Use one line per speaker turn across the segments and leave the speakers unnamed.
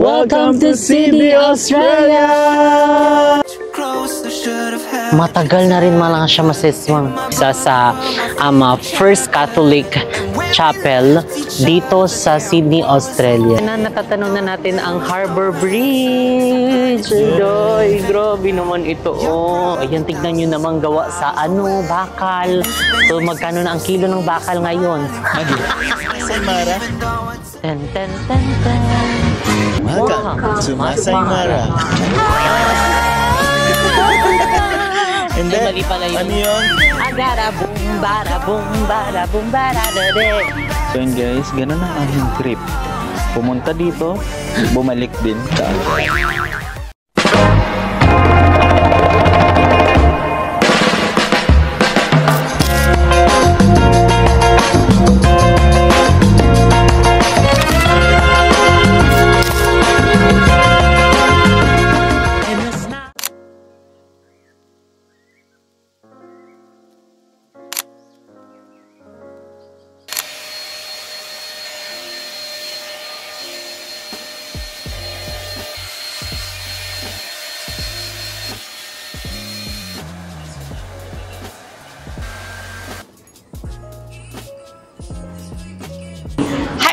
Welcome to Sydney, Australia! Matagal na rin mga siya masiswang. Isa sa First Catholic Chapel dito sa Sydney, Australia. Natatanong na natin ang Harbour Bridge. Ay, grabe naman ito. Oh. Ayan, tignan nyo naman gawa sa bakal. So, magkano na ang kilo ng bakal ngayon?
San Mara?
Ten, ten, ten, ten.
Welcome to Masai Mara. And then,
mali pala yun.
Ano yun?
So yun guys, ganun ang aming trip. Pumunta dito, bumalik din.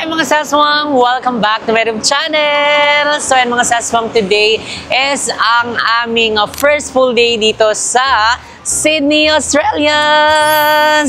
Mga saswang, welcome back to my YouTube channel. So yan mga saswang, today is ang aming first full day dito sa Sydney, Australia.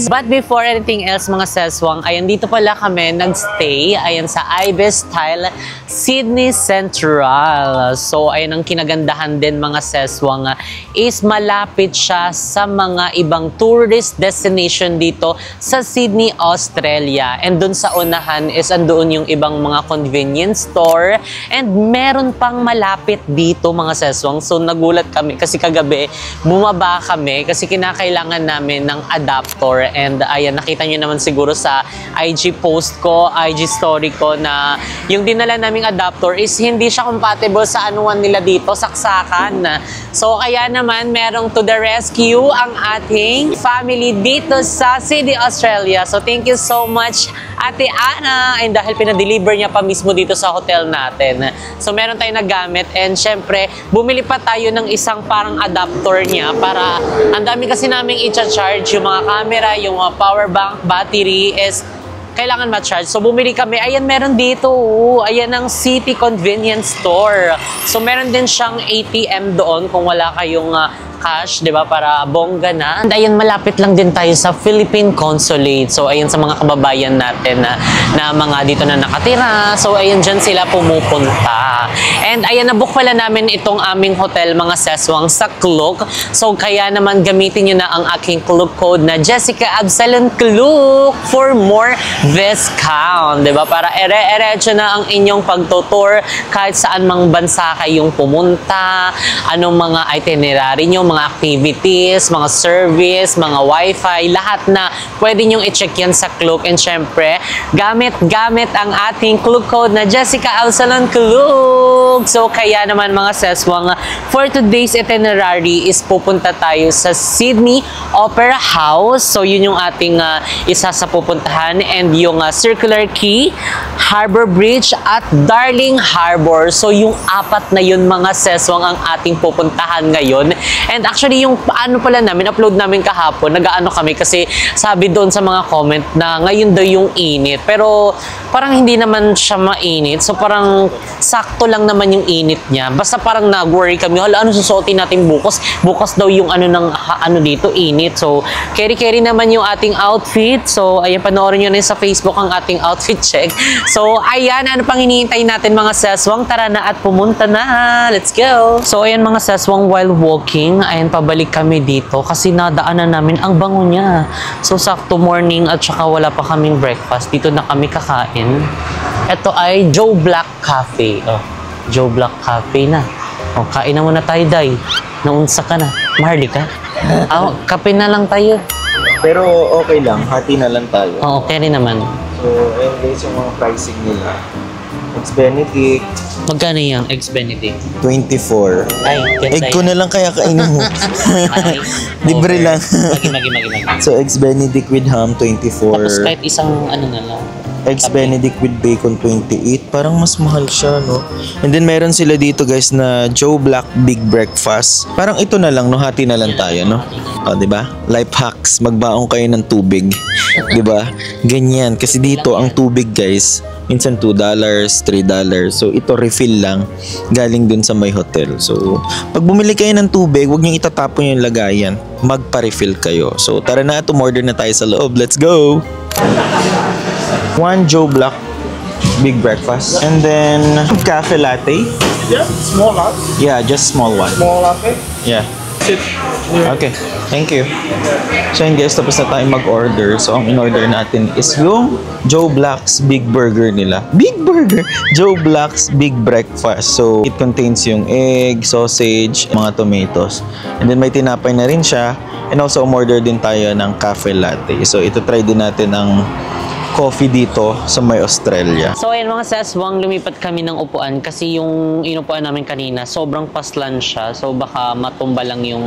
But before anything else mga saswang, ayan dito pala kami nagstay, ayan sa Ibis Style Sydney Central. So ayan ang kinagandahan din mga saswang, is malapit siya sa mga ibang tourist destination dito sa Sydney, Australia. And dun sa unahan is andoon yung ibang mga convenience store, and meron pang malapit dito mga saswang. So nagulat kami kasi kagabi bumaba kami kasi kinakailangan namin ng adapter, and ayan nakita nyo naman siguro sa IG post ko, IG story ko, na yung dinala naming adapter is hindi siya compatible sa anuan nila dito, saksakan. So kaya naman merong to the rescue ang ating family dito sa Sydney, Australia. So thank you so much Ate Ana, and dahil pinadeliver niya pa mismo dito sa hotel natin. So meron tayong nagamit, and syempre bumili pa tayo ng isang parang adapter niya para ang dami kasi naming i-charge yung mga camera, yung mga power bank, battery is kailangan ma-charge. So bumili kami, ayan meron dito, ayan ang City Convenience Store. So meron din siyang ATM doon kung wala kayong cash, 'di ba, para bongga na. And ayun, malapit lang din tayo sa Philippine Consulate. So ayun, sa mga kababayan natin na mga dito na nakatira. So ayun, dyan sila pumupunta. And ayan, nabook pala namin itong aming hotel mga saswang sa Klook. So kaya naman gamitin nyo na ang aking Klook code na Jessica Absalon Klook for more discount, 'di ba? Para ere-erecho na ang inyong pagtutour kahit saan mang bansa kayong pumunta, anong mga itinerary nyo, mga activities, mga service, mga wifi, lahat na pwede nyong i-check yan sa Klook. And syempre, gamit ang ating Klook code na Jessica Absalon Klook. So kaya naman mga saswang, for today's itinerary is pupunta tayo sa Sydney Opera House. So yun yung ating isa sa pupuntahan, and yung Circular Quay, Harbour Bridge at Darling Harbour. So yung apat na yun mga saswang ang ating pupuntahan ngayon. And actually yung pala namin, upload namin kahapon, nag-aano kami kasi sabi doon sa mga comment na ngayon daw yung init. Pero parang hindi naman siya mainit. So parang sakto lang naman yung init niya. Basta parang nag-worry kami, hala, ano susuotin natin bukas? Bukas daw yung dito, init. So carry naman yung ating outfit. So ayan, panoorin nyo na sa Facebook ang ating outfit check. So ayan, ano pang hinihintay natin mga saswang? Tara na at pumunta na. Let's go! So ayan mga saswang, while walking, ayan, pabalik kami dito kasi nadaanan namin ang bango niya. So sakto morning at saka wala pa kaming breakfast. Dito na kami kakain. Ito ay Joe Black Cafe. Oh, Joe Black Cafe na. Oh, kain na muna tayo, Day. Naunsa ka na. Marli ka? Kape na lang tayo.
Pero okay lang, hati na lang tayo.
Oo, okay rin naman.
So, ayun guys yung mga pricing nila. Eggs Benedict.
Magkano yung Eggs Benedict?
24.
Ay,
egg ko na lang kaya kainin mo. Libre lang.
Magi.
So, Eggs Benedict with ham, 24.
Tapos kahit isang ano na lang.
Eggs Benedict with bacon 28. Parang mas mahal siya, no? And then meron sila dito guys na Joe Black Big Breakfast. Parang ito na lang, no? Hati na lang tayo, no? O, diba? Life hacks. Magbaong kayo ng tubig. Diba? Ganyan. Kasi dito, ang tubig guys, minsan $2, $3. So, ito refill lang. Galing dun sa may hotel. So, pag bumili kayo ng tubig, huwag niyong itatapon yung lagayan. Magpa-refill kayo. So, tara na, umorder na tayo sa loob. Let's go! 1 Joe Black Big Breakfast. And then, cafe latte.
Yeah, small latte.
Yeah, just small one.
Small latte.
Yeah.
Sit.
Okay, thank you. So yun guys, tapos na tayong mag-order. So ang in-order natin is yung Joe Black's Big Burger nila. Big Burger! Joe Black's Big Breakfast. So it contains yung egg, sausage, mga tomatoes. And then may tinapay na rin siya. And also umorder din tayo ng cafe latte. So ito try din natin ang coffee dito sa may Australia.
So ayan mga saswang, lumipat kami ng upuan kasi yung inupuan namin kanina sobrang paslan siya, so baka matumba lang yung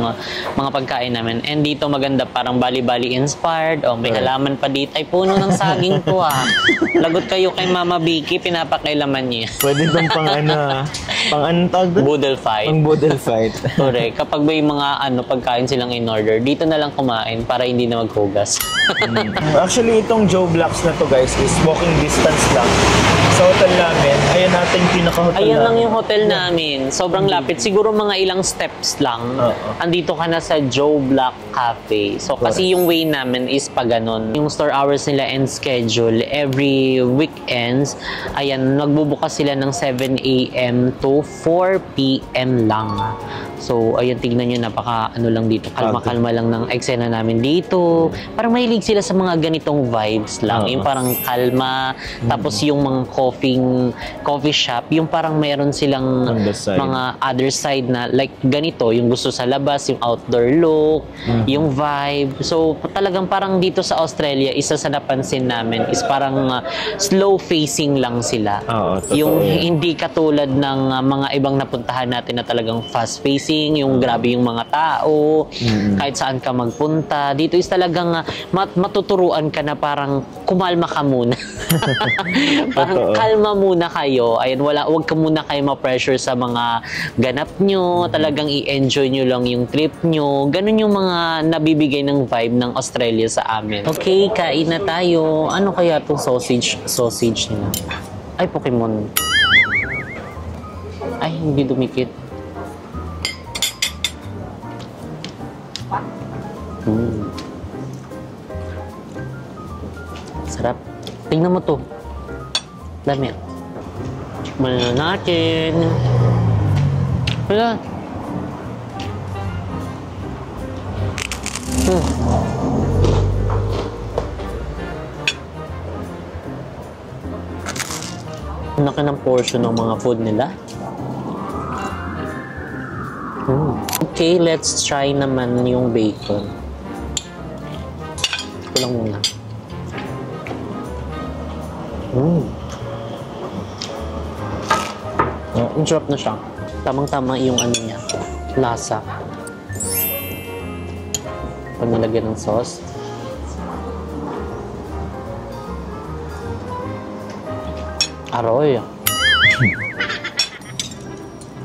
mga pagkain namin. And dito maganda, parang bali-bali inspired. Oh, may halaman pa dito. Ay, puno ng saging to ah. Lagot kayo kay Mama Vicky, pinapakailaman niya.
Pwede dong pang ano, pang anong tawag doon?
Boodle fight.
Pang boodle fight.
Correct. Kapag may mga pagkain silang in order, dito na lang kumain para hindi na maghugas.
Actually, itong Joe Black's na to guys is walking distance lang sa hotel namin. Ayan natin yung pinaka-hotel
Ayan
namin.
lang yung hotel namin. Sobrang lapit. Siguro mga ilang steps lang. Andito ka na sa Joe Black Cafe. So, kasi yung way namin is pa ganun. Yung store hours nila and schedule, every weekends, ayan, nagbubukas sila ng 7 a.m. to 4 p.m. lang. So, ayun, tignan nyo, napaka lang dito. Kalma-kalma lang ng eksena namin dito. Parang mahilig sila sa mga ganitong vibes lang. Yung parang kalma. Tapos yung mga coffee shop, yung parang mayroon silang mga other side na like ganito, yung gusto sa labas, yung outdoor look, yung vibe. So, talagang parang dito sa Australia, isa sa napansin namin is parang slow facing lang sila. Yung hindi katulad ng mga ibang napuntahan natin na talagang fast facing, yung grabe yung mga tao, kahit saan ka magpunta. Dito is talagang matuturuan ka na parang kumalma ka muna. Parang kalma muna kayo. Ayan, wag ka muna kayo ma-pressure sa mga ganap nyo. Talagang i-enjoy nyo lang yung trip nyo. Ganun yung mga nabibigay ng vibe ng Australia sa amin. Okay, kain na tayo. Ano kaya itong sausage nila? Ay, Pokemon. Ay, hindi dumikit. Sarap. Tingnan mo to. Dami. Tikman na natin. Wala. Ang laki ng portion ng mga food nila. Okay, let's try naman yung bacon. Ito lang muna. Ang sarap na siya. Tamang-tama yung niya, lasa. Pag nalagyan ng sauce. Aroy.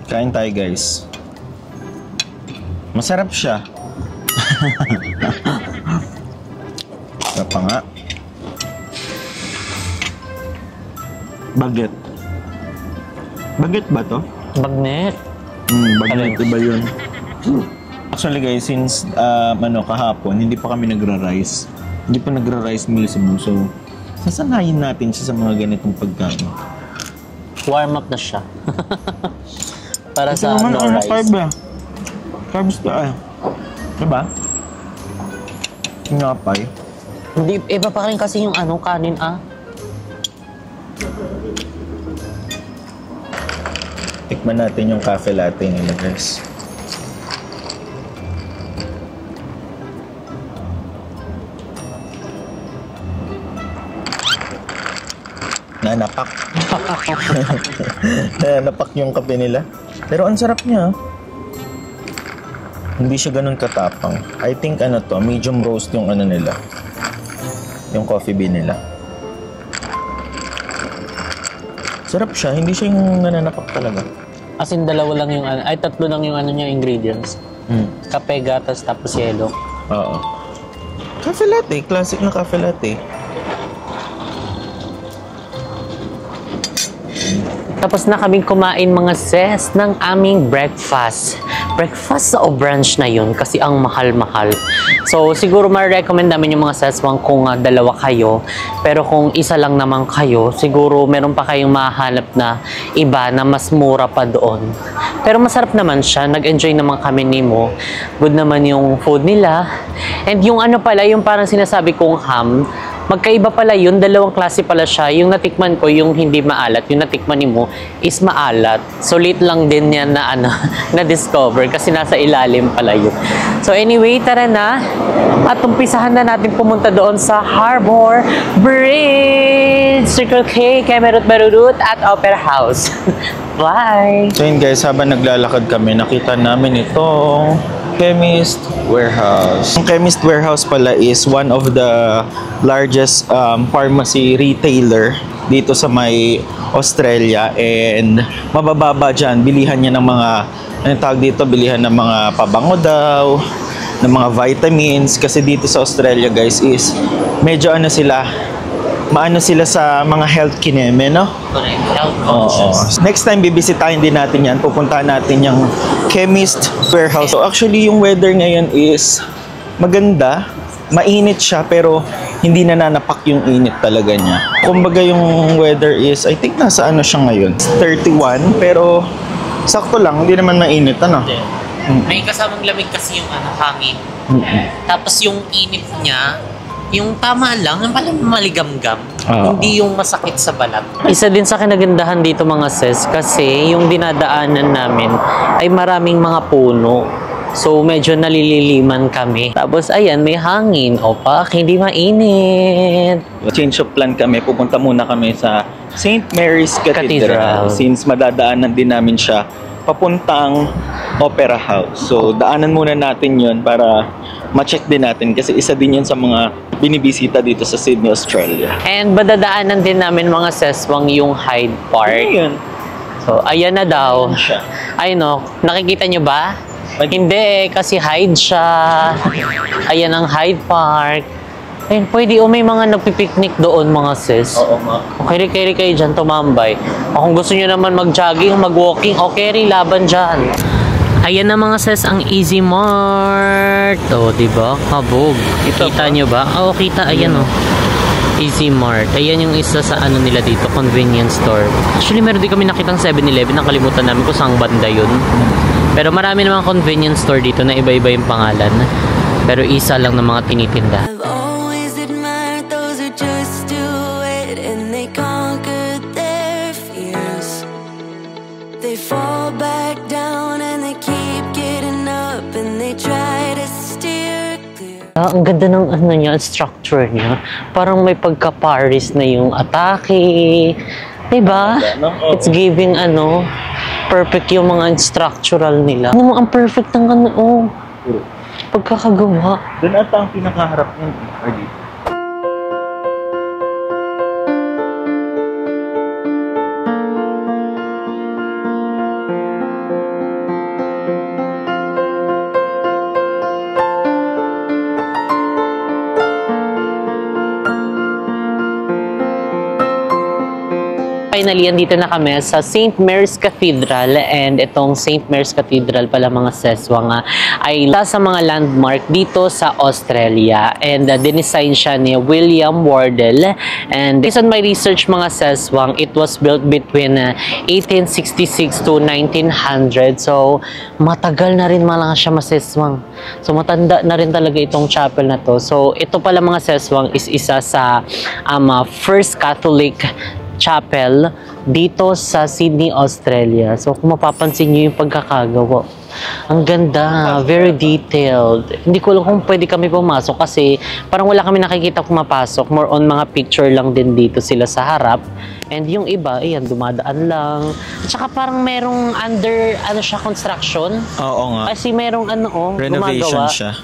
Kain tayo guys. Masarap siya. Sarap pa nga. Baget. Baget ba to?
Bagnet.
Baget, iba yun. Actually guys, since kahapon, hindi pa kami nagra-rice. Hindi pa nagra-rice meal sa buso. Sasanayin natin siya sa mga ganitong pagkain.
Warm up na siya. Para sa no rice.
Carbs ka diba? Ngapay.
Hindi, iba pa rin kasi yung kanin
Tikman natin yung cafe latte nila guys. Nanapak. Nanapak yung kape nila. Pero ang sarap niya. Hindi siya ganun katapang. I think medium roast yung nila. Yung coffee bean nila. Sarap siya, hindi siya yung nananapak talaga.
As in, dalawa lang yung, tatlo lang yung niya, ingredients. Kape, gatas, tapos yelo.
Oo. Cafe latte, classic na cafe latte.
Tapos na kaming kumain mga sis ng aming breakfast. Breakfast o brunch na yun kasi ang mahal-mahal. So siguro ma-recommend namin yung mga seswang kung dalawa kayo. Pero kung isa lang naman kayo, siguro meron pa kayong mahanap na iba na mas mura pa doon. Pero masarap naman siya. Nag-enjoy naman kami ni Mo. Good naman yung food nila. And yung ano pala, yung parang sinasabi kong ham, magkaiba pala yun, dalawang klase pala siya. Yung natikman ko, yung hindi maalat, yung natikman ni Mo is maalat. So late lang din yan na na-discover kasi nasa ilalim pala yun. So anyway, tara na. At umpisahan na natin pumunta doon sa Harbor Bridge, Circle K, Kemerut Barurut at Opera House. Bye!
So yun guys, habang naglalakad kami, nakita namin itong Chemist Warehouse. Ang Chemist Warehouse pala is one of the largest pharmacy retailer dito sa may Australia, and mabababa dyan, bilihan niya ng mga, anong tawag dito, bilihan ng mga pabango daw, ng mga vitamins, kasi dito sa Australia guys is medyo maano sila sa mga health kineme, no?
Correct. Health
Oo.
conscious.
Next time, bibisitahin din natin yan. Pupuntahan natin yung Chemist Warehouse. So, actually, yung weather ngayon is maganda. Mainit siya, pero hindi nananapak yung init talaga niya. Kumbaga, yung weather is, I think, nasa ano siya ngayon? 31, pero sakto lang. Hindi naman mainit, ano?
May kasamang lamig kasi yung hangin. Tapos yung init niya, yung tama lang, yung pala maligamgam. Hindi yung masakit sa balat. Isa din sa kinagandahan dito mga sis, kasi yung dinadaanan namin ay maraming mga puno. So medyo nalililiman kami. Tapos ayan, may hangin. Opak, hindi mainit.
Change of plan kami. Pupunta muna kami sa St. Mary's Cathedral. Since madadaanan din namin siya papuntang Opera House. So daanan muna natin yun para ma-check din natin kasi isa din yun sa mga binibisita dito sa Sydney, Australia.
And madadaanan din namin mga seswang yung Hyde Park.
Ayun.
So ayan na daw.
Ayun siya.
Ayun o, nakikita nyo ba? Hindi kasi Hyde siya. Ayan ang Hyde Park. Ayun, pwede may mga nagpipiknik doon mga sis.
Oo nga.
Okay, kayo dyan tumambay. O kung gusto nyo naman mag-jogging, mag-walking, okay, laban dyan. Ayan na mga sis, ang Easy Mart. O, diba? Kabog. Kita nyo ba? Oo, kita. Ayan o. Easy Mart. Ayan yung isa sa ano nila dito, convenience store. Actually, meron din kami nakitang 7-Eleven. Nakalimutan namin kung saan banda yun. Pero marami namang convenience store dito na iba-iba yung pangalan. Pero isa lang ng mga tinitinda.
I've always admired those who just do it and they conquered their fears. They fall back down and they keep getting up and they try to steer clear.
Ang ganda ng ano niya, structure niya. Parang may pagka-Paris na yung atake. Diba? It's giving perfect yung mga structural nila. Ano mo ang perfect ng pagkakagawa.
Doon ata ang pinakaharap niyan. Or dito.
Finally, andito na kami sa St. Mary's Cathedral, and itong St. Mary's Cathedral pala mga seswang ay isa sa mga landmark dito sa Australia, and dinesign siya ni William Wardell, and based on my research mga seswang, it was built between 1866 to 1900, so matagal na rin mga siya maseswang. So matanda na rin talaga itong chapel na to. So ito pala mga seswang is isa sa First Catholic Chapel dito sa Sydney, Australia. So kung mapapansin nyo yung pagkakagawa, ang ganda, very detailed. Hindi ko alam kung pwede kami pumasok kasi parang wala kami nakikita pumapasok. More on mga picture lang din dito sila sa harap. And yung iba, ayan, dumadaan lang. At saka parang merong under, construction.
Oo nga.
Kasi merong
Renovation
gumagawa.
siya.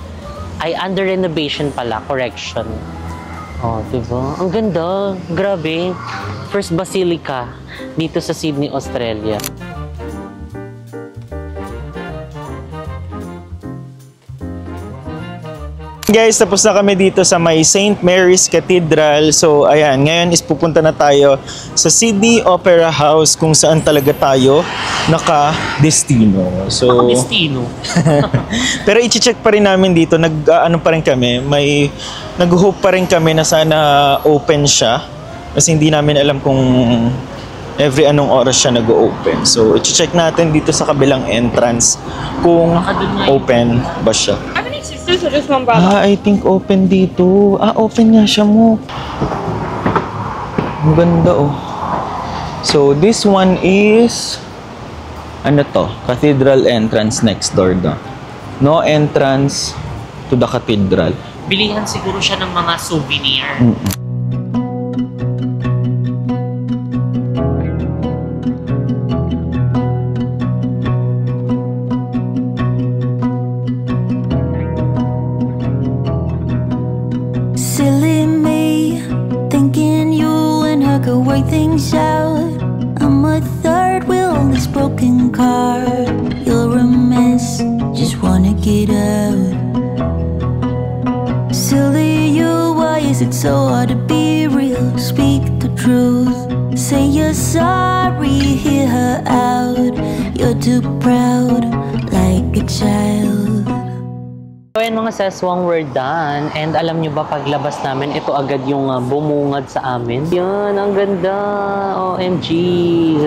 Ay, under renovation pala, correction. Oh, diba? Ang ganda. Grabe. First Basilica dito sa Sydney, Australia.
Guys, tapos na kami dito sa may St. Mary's Cathedral. So, ayan, ngayon is pupunta na tayo sa Sydney Opera House kung saan talaga tayo naka-destino. So,
Naka-destino.
pero i-check pa rin namin dito, ano pa rin kami, nag-hope pa rin kami na sana open siya. Kasi hindi namin alam kung every anong oras siya nag-open. So, i-check natin dito sa kabilang entrance kung open ba siya.
So just one brother.
I think open dito. Open nga siya mo. Ang ganda oh. So, this one is ano to? Cathedral entrance next door daw. No entrance to the cathedral.
Bilihan siguro siya ng mga souvenir.
Silly me, thinking you and her could work things out. I'm a third wheel on this broken car. You're a mess, just wanna get out. Silly you, why is it so hard to be real? Speak the truth, say you're sorry, hear her out. You're too proud, like a child.
So ayan mga seswang, we're done. And alam nyo ba, paglabas namin, ito agad yung bumungad sa amin. Yan, ang ganda. OMG.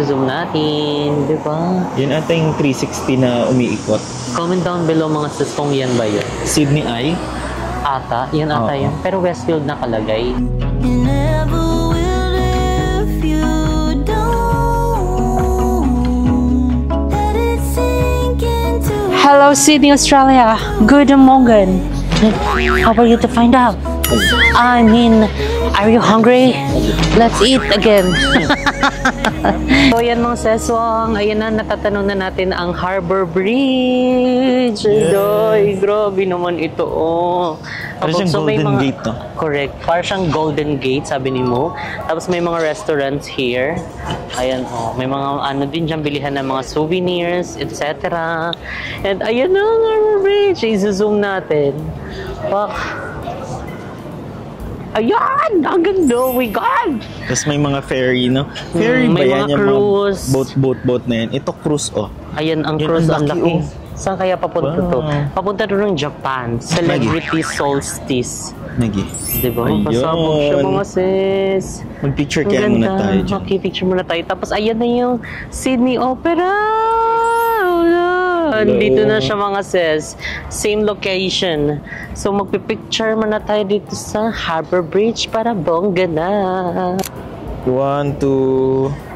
Zoom natin. Diba?
Yun ata yung 360 na umiikot.
Comment down below mga seswang, yan ba yun?
Sydney Eye.
Ata. Yan ata
Oo.
yun. Pero Westfield nakalagay.
You never will if you don't let it sink into.
Hello, Sydney, Australia. Good morning. How are you to find out? I mean, are you hungry? Let's eat again.
So yan mga seswang, ayan na, natatanong na natin ang Harbour Bridge. Ay, grabe naman ito, oh.
Parang
Tapos,
siyang
may
Golden Gate, no?
Correct. Parang siyang Golden Gate, sabi ni Mo. Tapos may mga restaurants here. Ayan, oh. May mga ano din dyan, bilihan ng mga souvenirs, etc. And ayan na ang Harbour Bridge. I-zoom natin. Pak. Ayan! Ang ganda! Oh my God!
Tapos may mga ferry, no? Ferry ba
may
yan?
mga
Yung
cruise.
boat na yan. Ito cruise, oh.
Ayan, ang
Yan,
cruise,
ang
ang
laki,
laki. Saan kaya papunta to?
Wow.
Papunta to ng Japan. Celebrity Solstice.
Nagi.
Diba?
Ayun.
Pasabog siya mga sis.
Mag-picture
Ang
kaya muna
ganda.
tayo dyan.
Okay, picture muna tayo. Tapos ayan na yung Sydney Opera. Dito na siya mga sis. Same location. So magpipicture muna tayo dito sa Harbour Bridge para bongga na.
1, 2...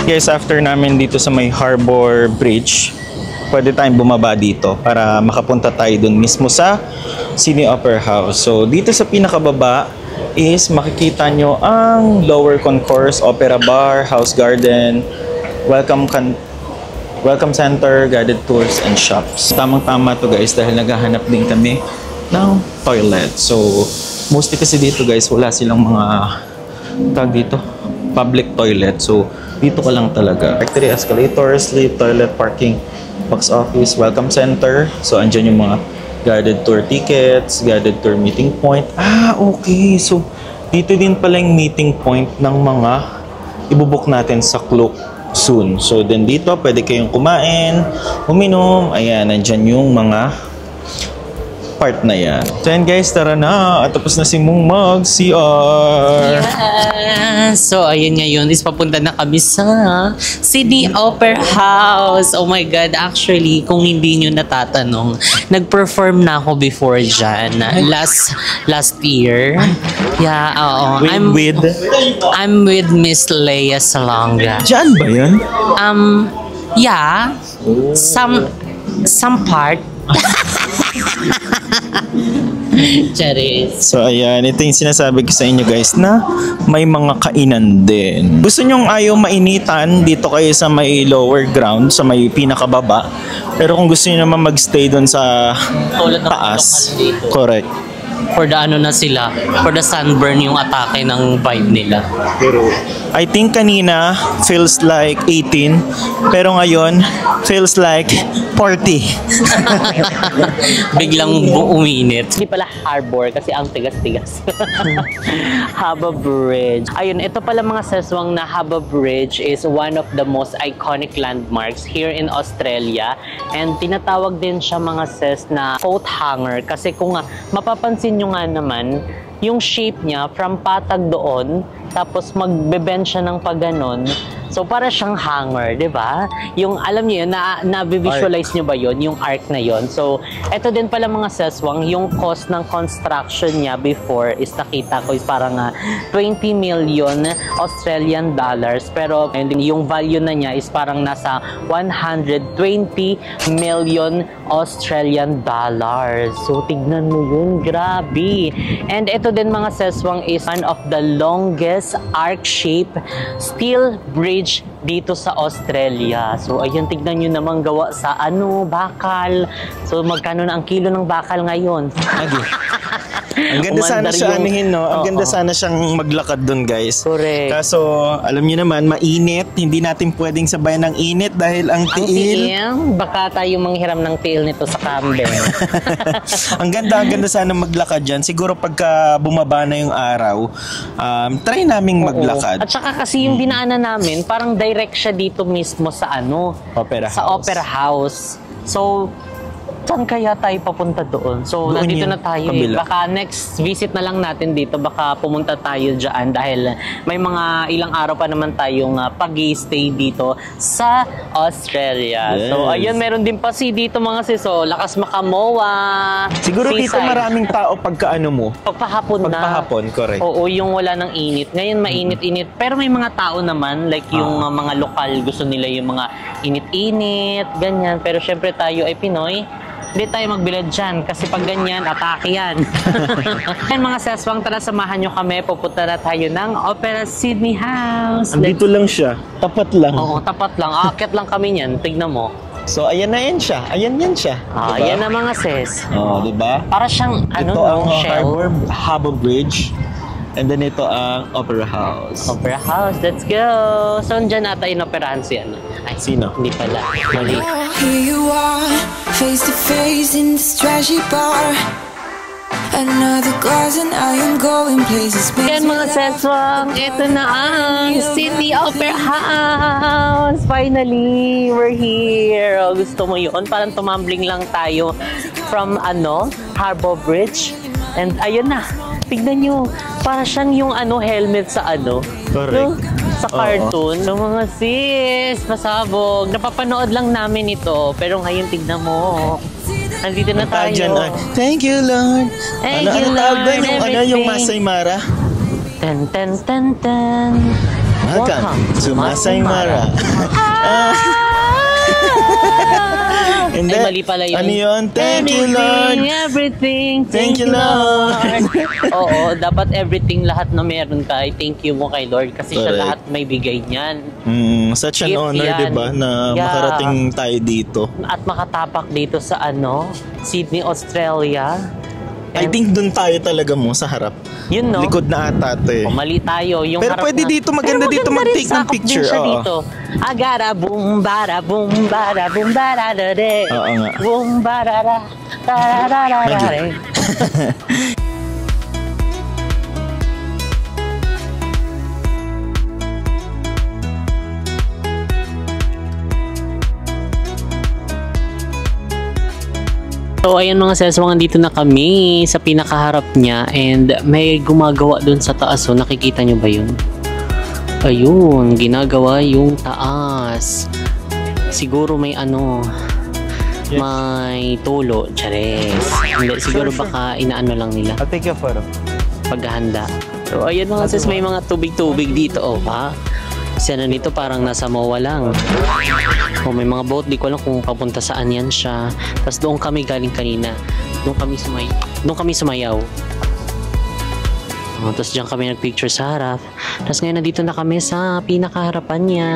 Guys, after namin dito sa may Harbour Bridge, pwede tayong bumaba dito para makapunta tayo dun mismo sa Sydney Opera House. So, dito sa pinakababa is makikita nyo ang Lower Concourse, Opera Bar, House Garden, Welcome Center, guided tours, and shops. Tamang-tama to guys dahil naghahanap din kami ng toilet. So, mostly kasi dito guys, wala silang mga tag dito, public toilet. So, dito ka lang talaga. Factory escalators, lift, toilet, parking, box office, welcome center. So, andyan yung mga guided tour tickets, guided tour meeting point. Okay. So, dito din pala yung meeting point ng mga ibubuk natin sa Klook soon. So, then dito, pwede kayong kumain, uminom. Ayan, andyan yung mga part na yan. So, yan guys, tara na. At tapos na si Mong mag-CR.
Yes! So, ayun ngayon is papunta na kami sa Sydney Opera House. Oh my God, actually, kung hindi nyo natatanong, nag-perform na ako before dyan. Last year. Yeah, oo. I'm with Miss Leia Salonga.
Diyan ba yan?
Yeah. Some part. Charis.
So ayan, ito yung sinasabi ko sa inyo guys na may mga kainan din. Gusto nyong ayaw mainitan, dito kayo sa may lower ground, sa may pinakababa. Pero kung gusto nyo naman magstay doon sa
Tulad ng
taas,
local dito.
correct.
For the ano na sila, for the sunburn yung atake ng vibe nila.
I think kanina feels like 18, pero ngayon feels like 40.
Biglang uminit. Hindi pala harbor kasi ang tigas-tigas. Haba Bridge. Ayun, ito pala mga seswang na Haba Bridge is one of the most iconic landmarks here in Australia. And tinatawag din siya mga ses na coat hanger kasi kung mapapansin nyo nga naman, yung shape niya from patag doon, tapos magbe-bend siya ng pagganon. So para siyang hanger, 'di ba? Yung alam niyo yun, na-visualize niyo ba 'yon, yung arc na 'yon. So ito din pala mga seswang, yung cost ng construction niya before is nakita ko is parang 20 million Australian dollars, pero yung value na niya is parang nasa 120 million Australian dollars. So tignan mo yun, grabe. And ito din mga seswang is one of the longest arc shape steel bridge dito sa Australia. So ayun, tignan nyo naman gawa sa bakal. So magkano na ang kilo ng bakal ngayon?
Ang ganda sana siya anihin, no? Ang ganda sana siyang maglakad doon, guys.
Correct.
Kaso, alam niyo naman, mainit. Hindi natin pwedeng sabayan ng init dahil ang tiil.
Baka tayo manghiram ng tiil nito sa kambing.
ang ganda sana maglakad dyan. Siguro pagka bumaba na yung araw, try naming maglakad.
At saka kasi yung dinaanan namin, parang direct siya dito mismo sa
Opera
sa
House.
Opera House. So, saan kaya tayo papunta doon? So,
Doon
nandito
yun,
na tayo.
kabila.
Baka next visit na lang natin dito. Baka pumunta tayo dyan dahil may mga ilang araw pa naman tayong pag-stay dito sa Australia.
Yes.
So, ayun, meron din pa dito mga siso. Lakas Makamoa.
Siguro dito
Seaside.
maraming tao pagkaano mo.
Pagpahapon na.
Pagpahapon, correct.
Oo, yung wala ng init. Ngayon mainit-init. Pero may mga tao naman, like yung mga lokal, gusto nila yung mga init-init, ganyan. Pero syempre tayo ay Pinoy, hindi tayo magbilad dyan kasi pag ganyan, atake yan. Yan mga seswang, tara samahan nyo kami. Pupunta na tayo ng Opera Sydney House.
Andito lang siya. Tapat lang.
Oo, tapat lang. Aakyat lang kami niyan. Tignan mo.
So, ayan na yan siya. Ayan yan siya. Diba?
Yan na mga ses.
Oh, diba?
Para siyang,
Ito ang Harbour Bridge. And then ito ang Opera House.
Opera House, let's go! So, dyan nata inoperahan si Ay,
Sino?
Hindi pala. Mali.
Here you are, face to face in this trashy bar. Another glass and I am going places.
Yan mga seswang, ito na ang Sydney Opera House! Finally, we're here! O, gusto mo yun? Parang tumambling lang tayo from Harbour Bridge. And ayun na, tignan nyo, para siyang yung helmet sa
Correct.
sa cartoon. No, mga sis, pasabog. Napapanood lang namin ito, pero ngayon tignan mo. Nandito na tayo.
Dyan, thank you, Lord.
Thank you,
Ano tawag
Lord,
doon? Yung Masay Mara?
Ten, ten, ten, ten.
Welcome to Masay Mara. And then,
mali pala yun.
ano yun? Thank you, Lord.
Everything.
Thank you, Lord.
Oo, dapat everything, lahat na meron ka, ay thank you mo kay Lord kasi siya
Correct.
lahat may bigay niyan.
Such an
Gift
honor,
yan.
diba? Na
Yeah.
makarating tayo dito.
At makatapak dito sa Sydney, Australia.
I think dun tayo talaga mo sa harap.
Yun, no?
Likod na ata ito eh.
Mali tayo. Yung
Pero
harap
pwede dito, maganda
Pero
dito
maganda
mag-take
rin,
ng
sakop
picture,
din siya
oo.
dito. Agara boom bara boom bara boom bara dade.
Oo nga.
Boom bara ra tararara. So ayan mga seswang, dito na kami sa pinakaharap niya and may gumagawa dun sa taas. So nakikita nyo ba yun? Ayun, ginagawa yung taas. Siguro may may tulo, chares. Hindi, siguro baka inaano lang nila
I'll take a photo.
paghahanda. So ayun mga sis, may mga tubig-tubig dito, ha? Kasi nito parang nasa MOA lang. O may mga boat, di ko alam kung papunta saan yan siya. Tapos doon kami galing kanina. Doon kami sumayaw. Tapos diyan kami nagpicture sa harap. Tapos ngayon nandito na kami sa pinakaharapan niya.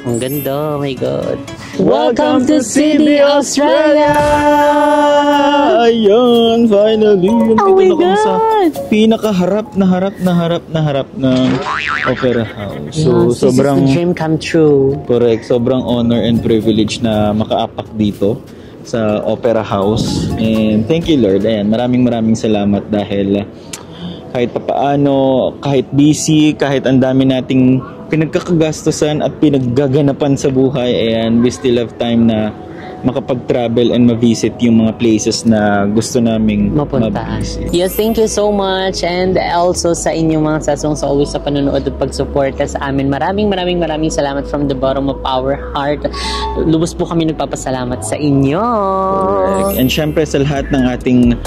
Ang ganda, oh my God. Welcome to Sydney, Australia!
Ayun, finally.
Oh my
Nandito na kami sa
God!
pinakaharap na harap ng Opera House. So,
Yes,
sobrang...
this is the dream come true.
Correct. Sobrang honor and privilege na makaapak dito sa Opera House. And thank you, Lord. Ayan, maraming salamat dahil kahit papaano, kahit busy, kahit ang dami nating pinagkakagastusan at pinaggaganapan sa buhay, ayan, we still have time na makapag-travel and ma-visit yung mga places na gusto naming
Mapuntahan.
ma-visit.
Yes, thank you so much. And also sa inyong mga sasong sa always sa panonood at pagsuporta sa amin. Maraming salamat from the bottom of our heart. Lubos po kami nagpapasalamat sa inyo.
Correct. And syempre sa lahat ng ating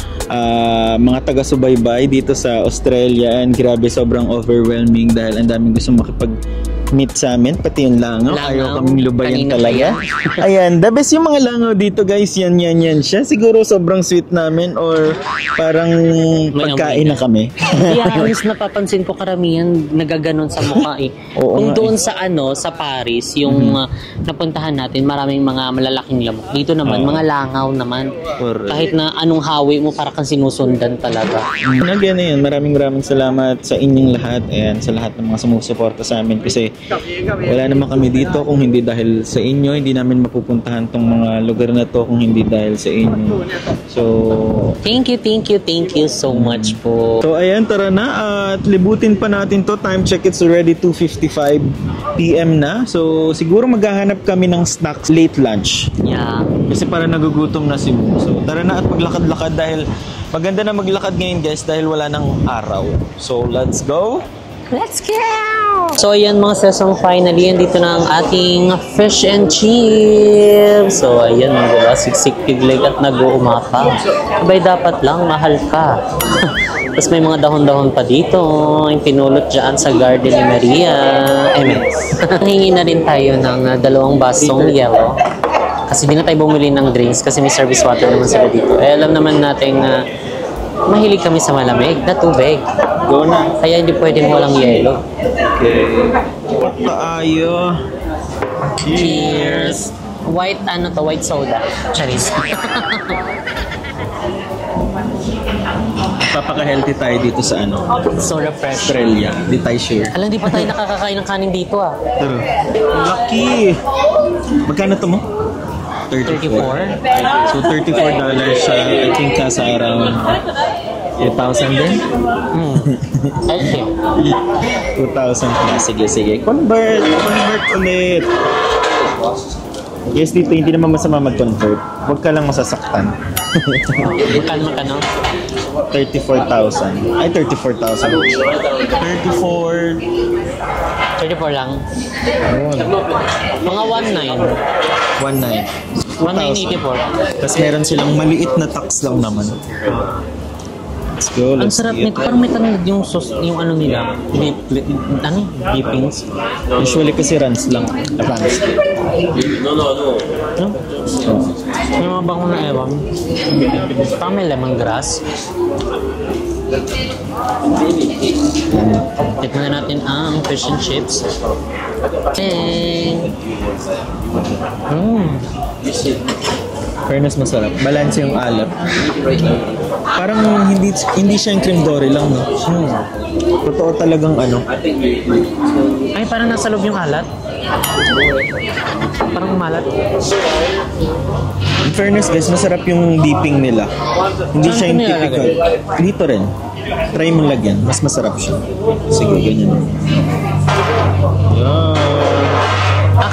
mga taga-subaybay dito sa Australia, and grabe, sobrang overwhelming dahil ang daming gusto makipag-meet sa amin, pati yung langaw. Ayaw kaming lubayan
Kanina
talaga. Ayan, the best yung mga langaw dito guys, yan siya. Siguro sobrang sweet namin or parang pagkain na kami.
Yeah, halos napapansin ko karamihan nagaganon sa mukha eh.
Oo
Kung
nga
doon sa sa Paris, yung napuntahan natin, maraming mga malalaking lamok. Dito naman, mga langaw naman.
Correct.
Kahit na anong hawi mo, para kang sinusundan talaga.
Again, ayan, maraming salamat sa inyong lahat, and sa lahat ng mga sumusuporta sa amin, kasi wala naman kami dito kung hindi dahil sa inyo. Hindi namin mapupuntahan tong mga lugar na to kung hindi dahil sa inyo. So
Thank you so much po.
So ayan, tara na at libutin pa natin to. Time check, it's already 2:55 PM na. So siguro maghahanap kami ng snacks late lunch.
Yeah.
Kasi para nagugutom na si Mo. So tara na at maglakad-lakad dahil maganda na maglakad ngayon guys dahil wala nang araw. So let's go!
Let's go! So ayan mga sesong, finally andito na ang ating fish and chips. So ayan, diba? Siksik pigleg at nag-uumapa. Sabay dapat lang, mahal ka. Tapos may mga dahon-dahon pa dito. Yung pinulot dyan sa garden ni Maria. Hingi na rin tayo ng 2 basong yellow. Kasi di na tayo bumili ng drinks kasi may service water naman sila dito. Alam naman natin na mahilig kami sa malamig na tubig.
Go na!
Kaya hindi pwedeng walang yelo.
Okay. Tayo.
Cheers! White soda. Charis.
Papaka-healthy tayo dito sa
So refresh.
Australia. Di tayo sure.
Alam, di pa tayo nakakakain ng kanin dito ah.
Pero, lucky! Magkano to mo? 34. So, $34 siya. I think nasa around 8,000 din?
Okay.
2,000 na. Sige. Convert ulit. Yes, dito hindi naman masama mag-convert. Huwag ka lang masasaktan.
Magkano?
34,000. Ay, 34,000.
34 lang. Mga
19.
1,984.
Tapos meron silang maliit na tax lang naman. Let's go,
Ang
let's
sarap
eat.
nito. Parang may tanong yung sauce, yung ano nila. Dippings.
Usually kasi runs lang. Runs.
Ano? May mga bango na ewan. Parang may lemongrass. Tikman na natin ang fish and chips.
Fairness, masarap. Balance yung alat. Parang hindi siya yung cream dory lang, no? Totoo talagang
Ay, parang nasa loob yung alat. Parang malat.
In fairness guys, masarap yung dipping nila. Hindi siya yung typical. Dito rin. Try mong lagyan. Mas masarap siya. Sige, ganyan.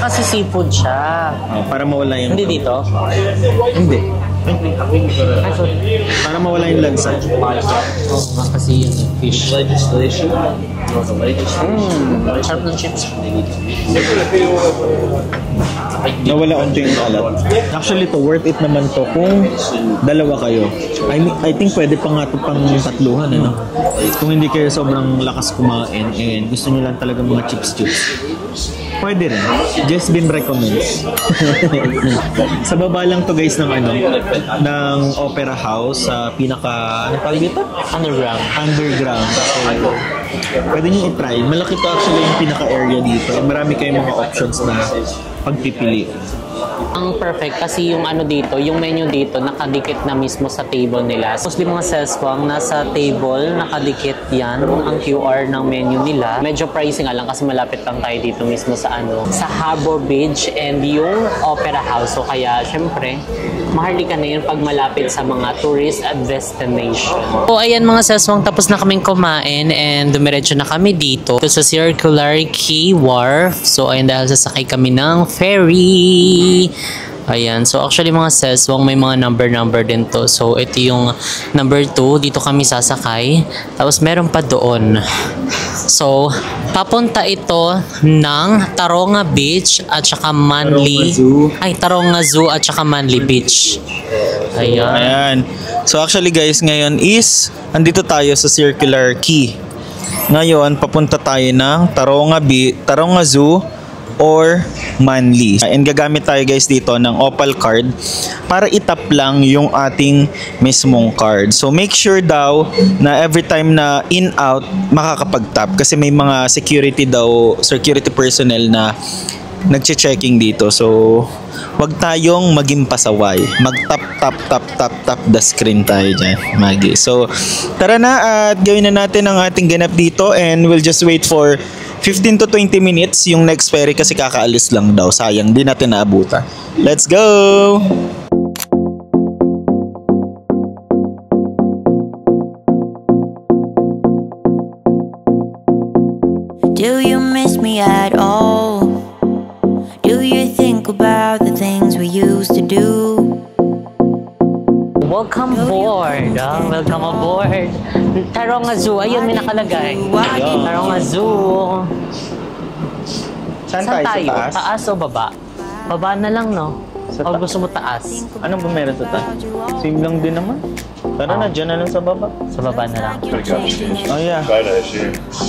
Kasi seafood siya.
Para mawala yung...
Hindi dito?
Hindi.
Ay, sorry.
Para mawala yung lansa.
Kasi yung fish. Sarap ng chips.
Nawala onto yung alat. Actually, to worth it naman to kung dalawa kayo. I think pwede pa nga to pang tatluhan, Kung hindi kayo sobrang lakas kumain and gusto nyo lang talaga mga chips. Pwede rin. Just been recommends. Sa baba lang to guys ng ng Opera House sa pinaka, ano tawag dito? Underground. So, pwede nyo i-try. Malaki to actually yung pinaka-area dito. Marami kayong mga options na pagpipili.
Ang perfect kasi yung dito, yung menu dito nakadikit na mismo sa table nila. Mostly mga seswang nasa table, nakadikit yan ang QR ng menu nila. Medyo pricey nga lang kasi malapit lang tayo dito mismo sa sa Harbor Beach and yung Opera House. So kaya syempre, maharlika na yun pag malapit sa mga tourist at destination. So ayan mga seswang, tapos na kaming kumain and dumiretso na kami dito sa Circular Quay Wharf. So ayan, dahil sasakay kami ng ferry. Ayan, so actually mga seswang may mga number din to. So ito yung number 2, dito kami sasakay. Tapos meron pa doon. So papunta ito ng Taronga Beach at saka Manly. Taronga Zoo at saka Manly Beach.
Ayan. So actually guys, ngayon is andito tayo sa Circular Quay. Ngayon papunta tayo ng Taronga Zoo or Manly. And gagamit tayo guys dito ng Opal card para itap lang yung ating mismong card. So make sure daw na every time na in-out makakapag-tap kasi may mga security personnel na nagche-checking dito. So wag tayong maging pasaway. Mag-tap the screen tayo dyan, Maggie. So tara na at gawin na natin ang ating ganap dito and we'll just wait for 15 to 20 minutes yung next ferry kasi kakaalis lang daw. Sayang, di natin naabutan. Let's go!
Do you miss me at all? Do you think about the things we used to do?
Welcome aboard! Welcome aboard! Taronga Zoo. Ayun, may nakalagay. Taronga Zoo.
Saan tayo? Sa taas?
Taas o baba? Baba na lang, no? O gusto mo taas?
Ano ba meron sa taas? Same lang din naman. Tara na, dyan na lang sa baba.
Sa baba na lang.
Oh yeah.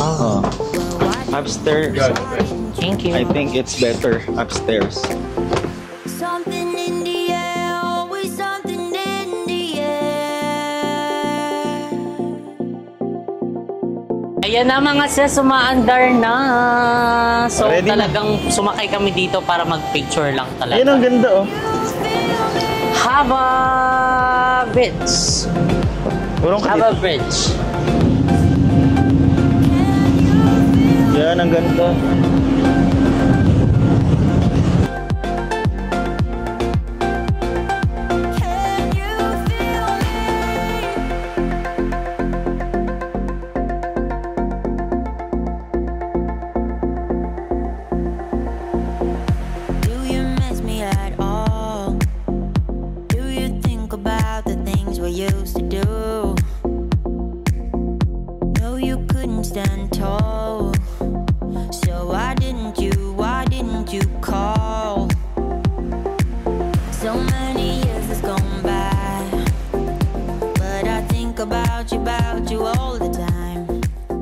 Oh. Upstairs.
Thank you.
I think it's better upstairs.
Something in the air, always something in the air.
Ayan na mga sis, sumaandar na. So
Ready
talagang sumakay kami dito para mag-picture lang talaga.
Ayun ang ganda oh.
Haba Bridge. Haba Bridge.
Yan ang ganda.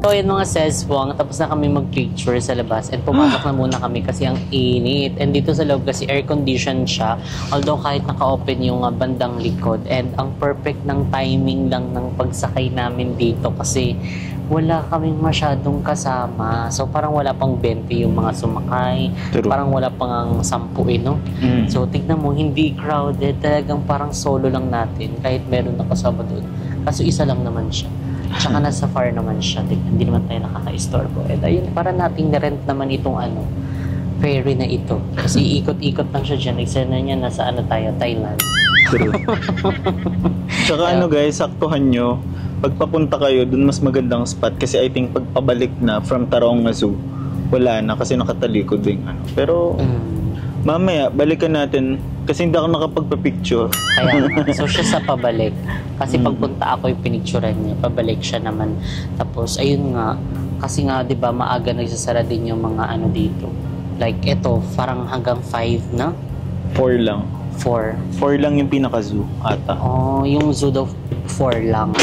So yun mga seswang, tapos na kami mag-picture sa labas and pumasok na muna kami kasi ang init. And dito sa loob kasi air-conditioned siya, although kahit naka-open yung bandang likod. And ang perfect ng timing lang ng pagsakay namin dito kasi wala kaming masyadong kasama. So parang wala pang 20 yung mga sumakay.
True.
Parang wala pang ang 10 no? So tignan mo, hindi crowded. Talagang parang solo lang natin kahit meron na kasama doon. Kaso isa lang naman siya. Tsaka nasa far naman siya. Hindi naman tayo nakaka-istorbo. And ayun, para nating na-rent naman itong ferry na ito. Kasi ikot-ikot lang siya dyan. Eksena niya, nasa tayo, Thailand.
True. Tsaka guys, saktuhan nyo. Pagpapunta kayo, dun mas magandang spot. Kasi I think pagpabalik na from Taronga Zoo, wala na kasi nakatalikod din. Pero mamaya, balikan natin. Kasi hindi ako nakapagpa-picture.
Kaya so siya sa pabalik. Kasi pagpunta ako yung pinicturean niya, pabalik siya naman. Tapos, ayun nga, kasi nga, di ba, maaga nagsasara din yung mga dito. Like, ito, parang hanggang 5 na?
4 lang.
4.
4 lang yung pinaka-zoo ata.
Oh, yung zoo daw 4 lang.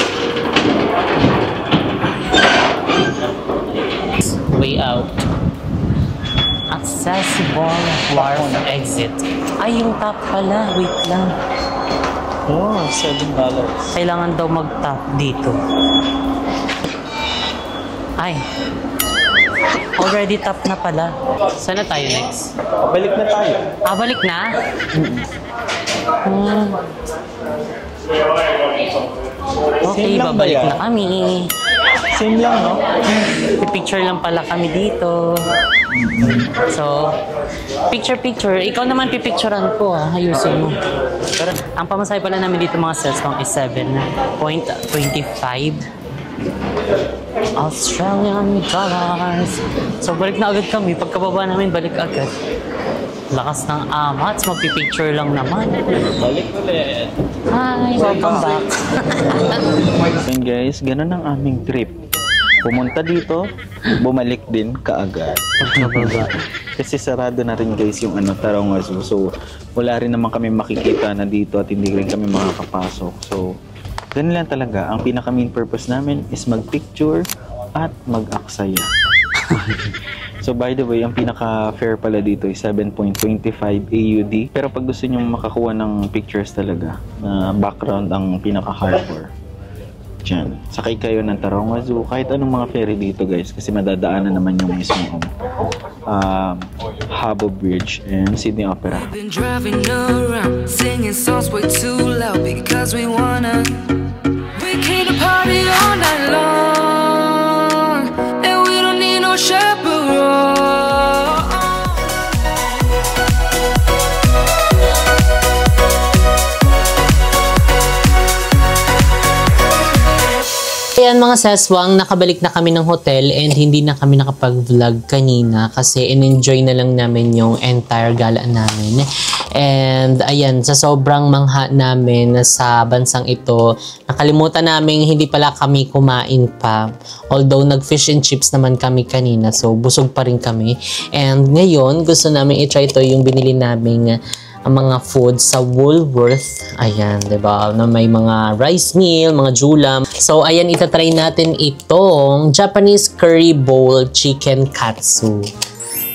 Way out.
Accessible Wharf Exit. Ay, yung top pala. Wait lang.
Oh, $7.
Kailangan daw mag-tap dito. Ay. Already tap na pala. Saan na tayo next?
Balik na tayo.
Ah, balik na? Okay,
Same lang ba
babalik
yan?
na kami.
Same lang, no?
Picture lang pala kami dito. So, picture. Ikaw naman pipicturean ko, ha. Ayusin mo. Pero, ang pamasahe pala namin dito mga seswang is 7.25 Australian dollars. So, balik na agad kami. Pagkababa namin, balik agad. Lakas ng amats, magpipicture lang naman.
Balik ulit.
Hi, welcome back.
And guys, ganun ang aming trip. Pumunta dito, bumalik din kaagad.
Pagkababa.
Kasi sarado na rin guys yung Taronga Zoo. So, wala rin naman kami makikita na dito at hindi rin kami makakapasok. So, ganun lang talaga. Ang pinaka main purpose namin is magpicture at mag-aksaya. So by the way, ang pinaka-fair pala dito is 7.25 AUD. Pero pag gusto nyo makakuha ng pictures talaga, na background ang pinaka-harbor. Diyan. Sakay kayo ng Taronga Zoo, kahit anong mga ferry dito guys, kasi madadaanan naman yung mismong Habbo Bridge and Sydney Opera.
Been driving around, singing songs way too loud because we wanna. We came to party all night long, and we don't need no chaperone.
Ayan mga seswang, nakabalik na kami ng hotel and hindi na kami nakapag-vlog kanina kasi in-enjoy na lang namin yung entire gala namin. And ayan, sa sobrang mangha namin sa bansang ito, nakalimutan namin hindi pala kami kumain pa. Although nag-fish and chips naman kami kanina, so busog pa rin kami. And ngayon, gusto namin i-try to yung binili naming ang mga food sa Woolworth. Ayan, diba? Na may mga rice meal, mga julam. So, ayan, itatry natin itong Japanese curry bowl chicken katsu.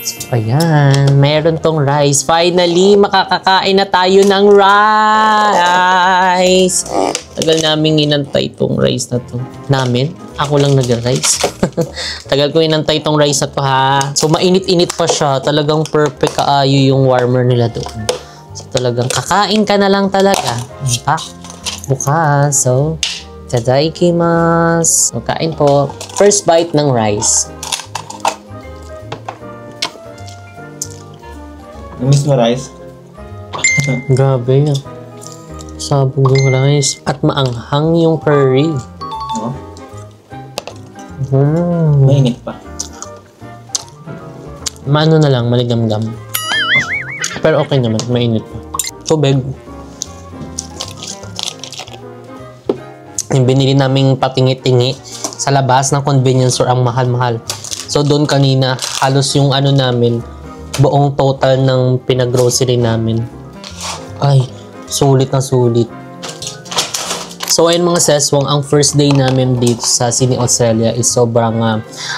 So, ayan, meron tong rice. Finally, makakakain na tayo ng rice. Tagal namin inantay itong rice na to. Namin? Ako lang nag-rice. Tagal ko inantay itong rice na to, ha. So, mainit-init pa siya. Talagang perfect kaayo yung warmer nila doon. So, talagang kakain ka na lang talaga. Bukas. So, tadaikimasu. So, kain po. First bite ng rice.
Miss mo rice?
Grabe yan. Sabog yung rice. At maanghang yung curry.
No? Mainit pa.
Maano na lang, maligamgam. Pero okay naman, mainit pa. Tubig. Yung binili naming patingi-tingi sa labas ng convenience store, ang mahal-mahal. So doon kanina, halos yung ano namin, buong total ng pinag-grocery namin. Ay, sulit na sulit. So ayun mga seswang, ang first day namin dito sa Sydney, Australia is sobrang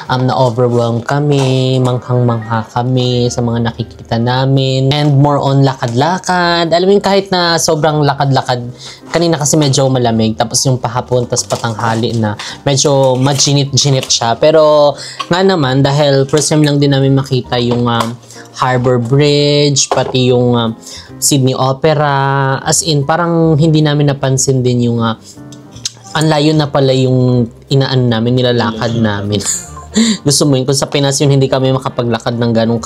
na-overwhelm kami, manghang-mangha kami sa mga nakikita namin, and more on lakad-lakad. Alam mo kahit na sobrang lakad-lakad, kanina kasi medyo malamig, tapos yung pahapon, tapos patanghali na, medyo majinit-jinit siya. Pero nga naman, dahil first time lang din namin makita yung Harbour Bridge, pati yung Sydney Opera, as in parang hindi namin napansin din yung ang layo na pala yung inaan namin, nilalakad namin. Gusto mo yun, kung sa Pinas yun hindi kami makapaglakad ng ganong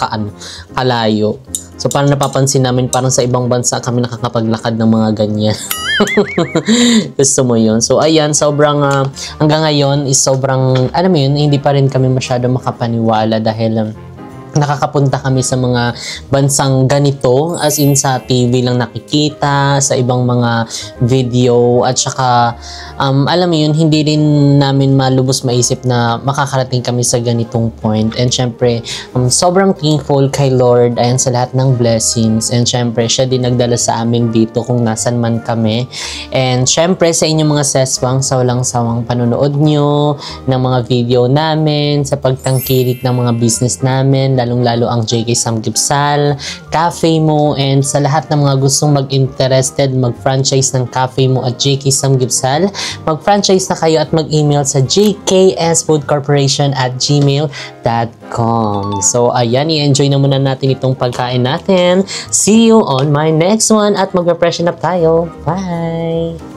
kalayo. So parang napapansin namin parang sa ibang bansa kami nakakapaglakad ng mga ganyan. Gusto mo yun. So ayan, sobrang hanggang ngayon is sobrang, alam mo yun, hindi pa rin kami masyado makapaniwala dahil nakakapunta kami sa mga bansang ganito, as in sa TV lang nakikita, sa ibang mga video, at saka alam mo yun, hindi rin namin malubos maisip na makakarating kami sa ganitong point. And syempre, sobrang thankful kay Lord, ayan, sa lahat ng blessings, and syempre, siya din nagdala sa amin dito kung nasan man kami. And syempre, sa inyong mga seswang, sa walang sawang panonood nyo ng mga video namin, sa pagtangkilik ng mga business namin, lalong-lalo ang JK Samgyeopsal, cafe mo, and sa lahat ng mga gustong mag-interested mag-franchise ng cafe mo at JK Samgyeopsal, mag-franchise na kayo at mag-email sa jksfoodcorporation@gmail.com. So, ayan, i-enjoy na muna natin itong pagkain natin. See you on my next one at mag-freshen up tayo. Bye!